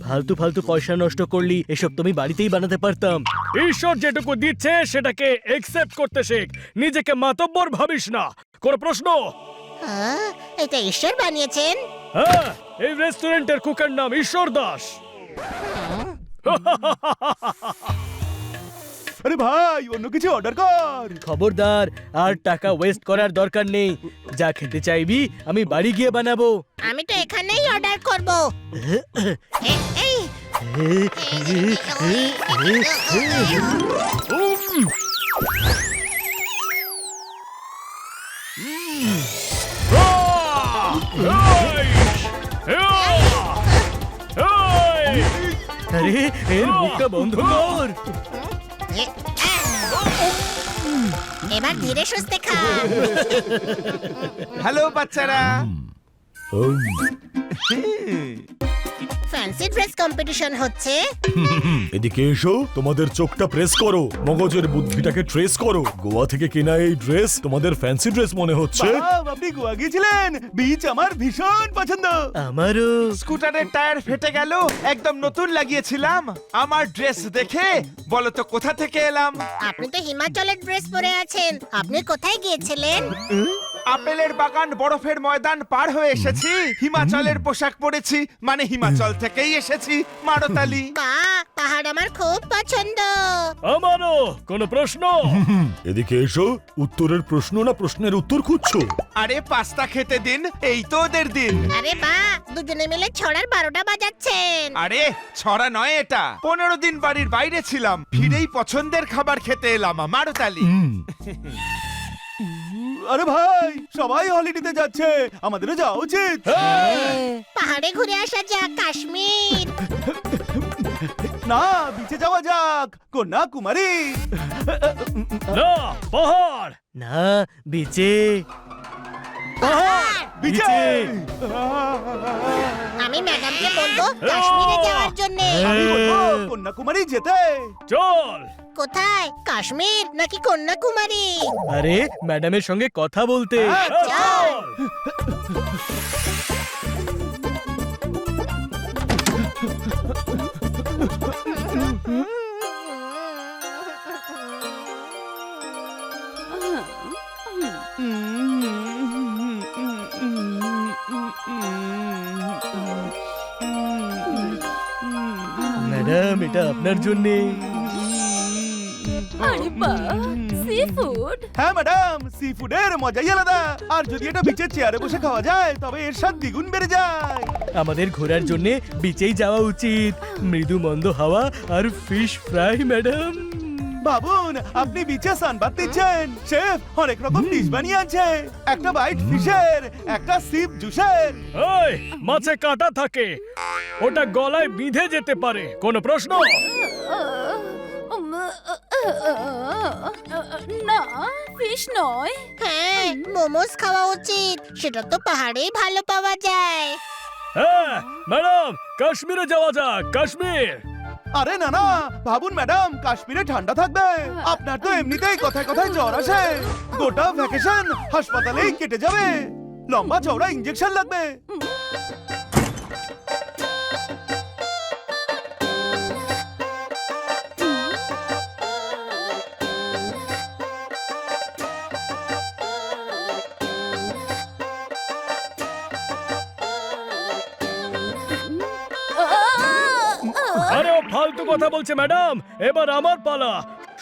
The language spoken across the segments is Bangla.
ফালতু ফালতু পয়সা নষ্ট করলি, এসব তুমি বাড়িতেই বানাতে পারতাম। ঈশ্বর যেটুকু দিচ্ছে সেটাকে একসেপ্ট করতে শেখ, নিজেকে মাতব্বর ভাবিস না। কোন প্রশ্ন? এটা ঈশ্বর বানিয়েছেন? হ্যাঁ, এই রেস্টুরেন্টের কুকের নাম ঈশ্বর দাস। আরে ভাই, অন্য কিছু অর্ডার কর। খবরদার, আর টাকা ওয়েস্ট করার দরকার নেই। যা খেতে চাইবি আমি বাড়ি গিয়ে বানাবো। আমি তো এখানেই অর্ডার করব। এই আরে এর মুখটা বন্ধ কর। এবার ধীরে সুস্থে খা। হ্যালো বাচ্চারা, ফ্যান্সি ড্রেস কম্পিটিশন হচ্ছে। এদিকে এসো, তোমাদের চোখটা প্রেস করো, মগজের বুদ্ধিটাকে ট্রেস করো। গোয়া থেকে কেনা এই ড্রেস তোমাদের ফ্যান্সি ড্রেস মনে হচ্ছে? বাবা, আপনি গোয়া গিয়েছিলেন? বিচ আমার ভীষণ পছন্দ। আমারও। স্কুটারের টায়ার ফেটে গেল, একদম নতুন লাগিয়েছিলাম। আমার ড্রেস দেখে বলো তো কোথা থেকে এলাম? আপনি তো হিমাচলের ড্রেস পরে আছেন। আপনি কোথায় গিয়েছিলেন? আপেলের বাগান, বরফের ময়দান পার হয়ে এসেছি। হিমাচলের পোশাক পরেছি, মানে হিমাচল থেকেই এসেছি। মারতালি। বাহ, পাহাড় আমার খুব পছন্দ। আমারও। কোন প্রশ্ন? এদিকে এসো, উত্তরের প্রশ্ন না প্রশ্নের উত্তর খুঁজছো? আরে পাস্তা খেতে দিন, এই তো ওদের দিন। আরে বাহ, দুজনে মিলে ছড়ার 12টা বাজাচ্ছেন। আরে ছড়া নয় এটা, 15 দিন বাড়ির বাইরে ছিলাম, ফিরেই পছন্দের খাবার খেতে এলাম। মারতালি। আরে ভাই, সবাই হলিডেতে যাচ্ছে, আমাদেরও যাওয়া উচিত। পাহাড়ে ঘুরে আসা যাক, কাশ্মীর। না, বিচে যাওয়া যাক, কন্যাকুমারী। না, পাহাড়। না, বিচে। পাহাড়, বিচে। আমি ম্যাডামকে বলবো কাশ্মীরে যাওয়ার জন্য। আমি বলবো কন্যাকুমারী যেতে। চল। কোথায়, কাশ্মীর নাকি কন্যাকুমারী? আরে ম্যাডামের সঙ্গে কথা বলতে। চল। ম্যাডাম, এটা আপনার জন্যে। আরে বাহ, সি ফুড। হ্যাঁ ম্যাডাম, সি ফুডের মজাই আলাদা। আর যদি এটা বিচের চেয়ারে বসে খাওয়া যায় তবে এর স্বাদ দ্বিগুণ বেড়ে যায়। আমাদের ঘোরার জন্য বিচেই যাওয়া উচিত। মৃদু মন্দ হাওয়া আর ফিশ ফ্রাই। ম্যাডাম ভাবুন, আপনি বিচে সানবাদ দিচ্ছেন, শেফ অনেক রকম ডিশ বানিয়ে আছে। একটা বাইট ফিশের, একটা সিপ জুসের। ওই, মাছে কাঁটা থাকে, ওটা গলায় বিঁধে যেতে পারে। কোন প্রশ্ন? না, ফিশ নয়। হ্যাঁ, মোমোস খাওয়া উচিত, সেটা তো পাহাড়েই ভালো পাওয়া যায়। হ্যাঁ ম্যাডাম, কাশ্মীরে যাওয়া যাক। কাশ্মীর। আরে না না, ভাবুন ম্যাডাম, কাশ্মীরে ঠান্ডা থাকবে। আপনার তো এমনিতেই কথায় কথায় জ্বর আসে। গোটা ভ্যাকেশন হাসপাতালেই কেটে যাবে। লম্বা চওড়া ইঞ্জেকশন লাগবে। আরে ও ফালতু কথা বলছে ম্যাডাম। এবার আমার পালা।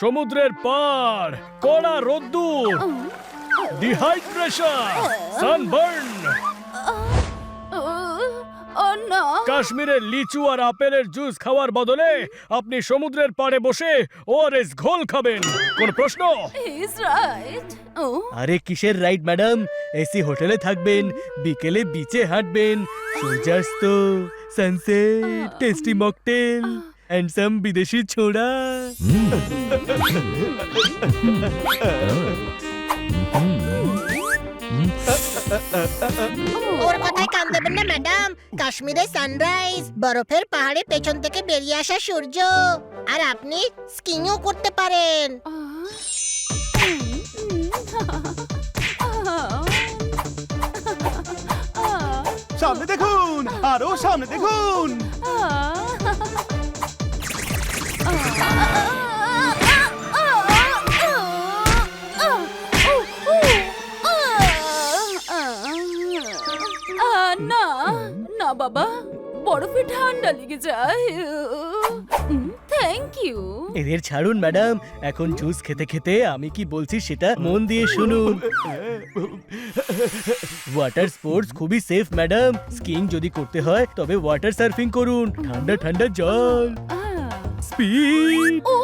সমুদ্রের পাড়, কড়া রোদ্দুর, ডিহাইড্রেশন, সানবার্ন। না, কাশ্মীরের লিচু আর আপেলের জুস খাওয়ার বদলে আপনি সমুদ্রের পাড়ে বসে ওআরএস ঘোল খাবেন। কোন প্রশ্ন? Is right. আরে কিসের রাইট ম্যাডাম, এসি হোটেলে থাকবেন, বিকেলে বিচে হাঁটবেন, সূর্যাস্ত, sunset, tasty mocktail and some বিদেশি ছোড়া। ওর কথায় কান দেবেন না ম্যাডাম। কাশ্মীরে সানরাইজ, বরফের পাহাড়ে পেছন থেকে বেরিয়ে আসা সূর্য, আর আপনি স্কিংও করতে পারেন। সামনে দেখুন, আরো সামনে দেখুন। না না বাবা, বরফে ঠান্ডা লেগে যায়। Thank you. এদের ছাড়ুন ম্যাডাম, এখন জুস খেতে খেতে আমি কি বলছি সেটা মন দিয়ে শুনুন। ওয়াটার স্পোর্টস খুবই সেফ ম্যাডাম। স্কিং যদি করতে হয় তবে ওয়াটার সার্ফিং করুন, ঠান্ডা ঠান্ডা জল, স্পিড। ও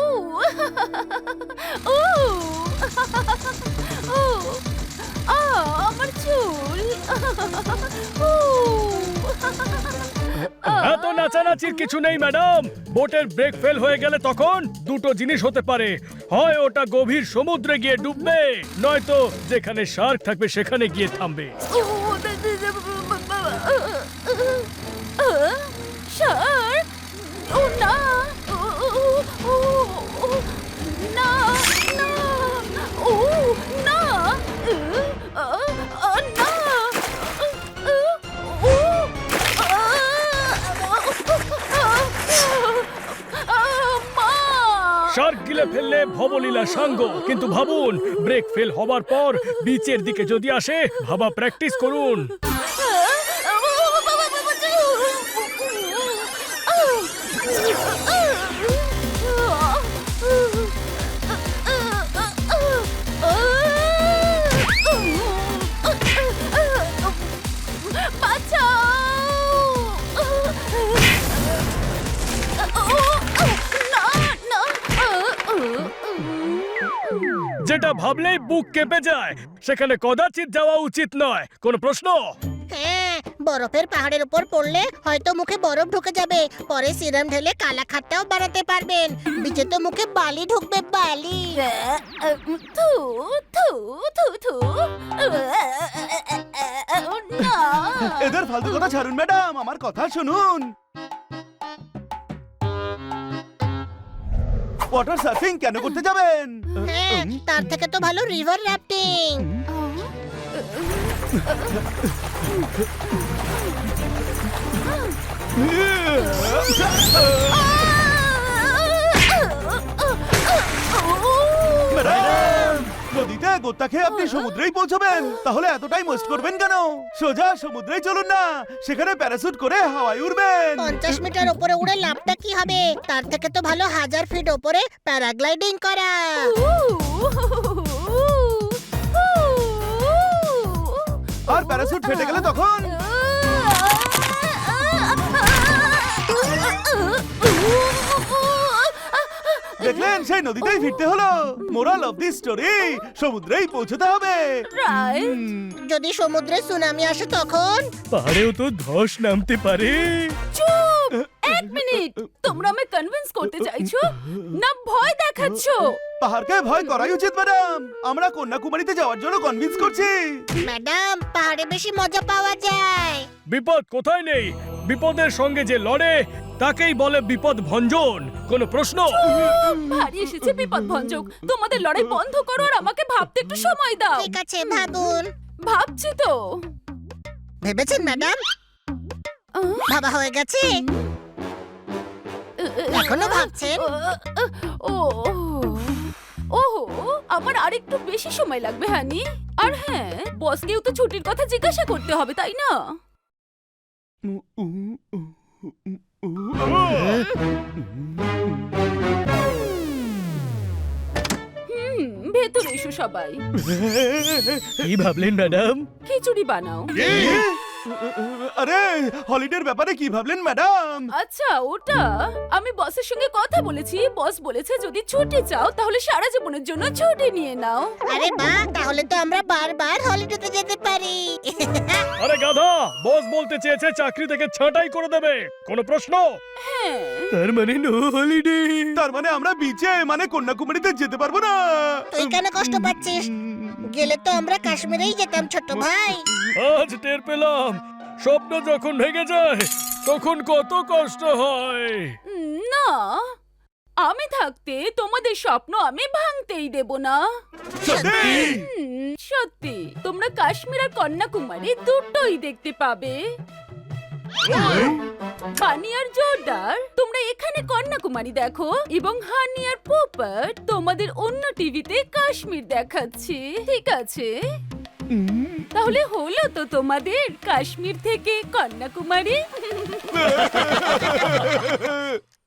ও ও আমার চুল। এত নাচানাচির কিছু নেই ম্যাডাম। বোটের ব্রেক ফেল হয়ে গেলে তখন দুটো জিনিস হতে পারে, হয় ওটা গভীর সমুদ্রে গিয়ে ডুববে, নয়তো যেখানে শার্ক থাকবে সেখানে গিয়ে থামবে। শার্ক? ও না, ও না না, ও না, না, শার্ক গিলে ফেললে ভবলীলা সাঙ্গ, কিন্তু ভাবুন ব্রেক ফেল হবার পর বিচের দিকে যদি আসে, ভাবা প্র্যাকটিস করুন। যেটা ভাবলেই বুক কেঁপে যায়, সেখানে কদাচিৎ যাওয়া উচিত নয়। কোন প্রশ্ন? হ্যাঁ, বরফের পাহাড়ের উপর পড়লে হয়তো মুখে বরফ ঢুকে যাবে, পরে সিরাম ঢেলে কালা খাটটাও বানাতে পারবেন। বিচে তো মুখে বালি ঢুকবে, বালি। থু থু থু থু। না। এদের ফালতু কথা ছাড়ুন ম্যাডাম, আমার কথা শুনুন। ওয়াটার সার্ফিং কেন করতে যাবেন? হ্যাঁ, তার থেকে তো ভালো রিভার রাফটিং। ম্যাডাম, নদীতে গোত্তা খেয়ে আপনি সমুদ্রেই পৌঁছবেন, তাহলে এতটাই মস্ত করবেন কেন? সোজা সমুদ্রেই চলুন না, সেখানে প্যারাশুট করে হাওয়ায় উড়বেন। 50 মিটার উপরে উড়ে লাভটা কি হবে? তার থেকে তো ভালো 1000 ফিট উপরে প্যারাগ্লাইডিং করা। আর প্যারাশুট ফেটে গেলে তখন? দেখলেন, সেই নদীতেই ফিরতে হলো। মোরাল অফ দি স্টোরি, সমুদ্রেই পৌঁছতে হবে। রাইট। যদি সমুদ্রে সুনামি আসে তখন? পাহাড়েও তো ধস নামতে পারে। চুপ! এক মিনিট, তোমরা আমায় কনভিন্স করতে চাইছো না ভয় দেখাচ্ছো? পাহাড়কে ভয় করাই উচিত ম্যাডাম। আমরা কন্যাকুমারীতে যাওয়ার জন্য কনভিন্স করছি। ম্যাডাম, পাহাড়ে বেশি মজা পাওয়া যায়। বিপদ কোথায় নেই, বিপদের সঙ্গে যে লড়ে তাকেই বলে বিপদ ভঞ্জন। কোন প্রশ্ন? ভারী এসেছে বিপদ ভঞ্জক। তোমাদের লড়াই বন্ধ করো আর আমাকে ভাবতে একটু সময় দাও। ঠিক আছে, ভাবুন। ভাবছি তো। ভেবেছেন ম্যাডাম? ভাবা হয়ে গেছে? এখনো ভাবছেন? ও ওহো, আমার আরেকটু বেশি সময় লাগবে হানি। আর হ্যাঁ, বসকেও তো ছুটির কথা জিজ্ঞাসা করতে হবে, তাই না? ভেতরে এসো সবাই। কি ভাবলেন ম্যাডাম? খিচুড়ি বানাও। আরে, হলিডের ব্যাপারে কি ভাবলেন ম্যাডাম? আচ্ছা, ওটা আমি বসের সঙ্গে কথা বলেছি। বস বলেছে যদি ছুটি চাও তাহলে সারা জীবনের জন্য ছুটি নিয়ে নাও। আরে বাহ, তাহলে তো আমরা বারবার হলিডেতে যেতে পারি। আরে গাধা, বস বলতে চেয়েছে চাকরি থেকে ছাঁটাই করে দেবে। কোন প্রশ্ন? হ্যাঁ। তার মানে নো হলিডে। তার মানে আমরা বিচে, মানে কন্যাকুমারীতে যেতে পারবো না। তুই কেন কষ্ট পাচ্ছিস? গেলে তো আমরা কাশ্মীরেই যেতাম ছোট ভাই। আজ টের পেলাম, স্বপ্ন যখন ভেঙে যায় তখন কত কষ্ট হয়। না, আমি থাকতে তোমাদের স্বপ্ন আমি ভাঙতেই দেব না। সত্যি? সত্যি, তোমরা কাশ্মীর আর কন্যাকুমারী দুটোই দেখতে পাবে। বানি আর জোরদার, তোমরা এখানে কন্যাকুমারী দেখো এবং হানি আর পোপট তোমাদের অন্য টিভিতে কাশ্মীর দেখাচ্ছে, ঠিক আছে? তাহলে হলো তো তোমাদের কাশ্মীর থেকে কন্যাকুমারী।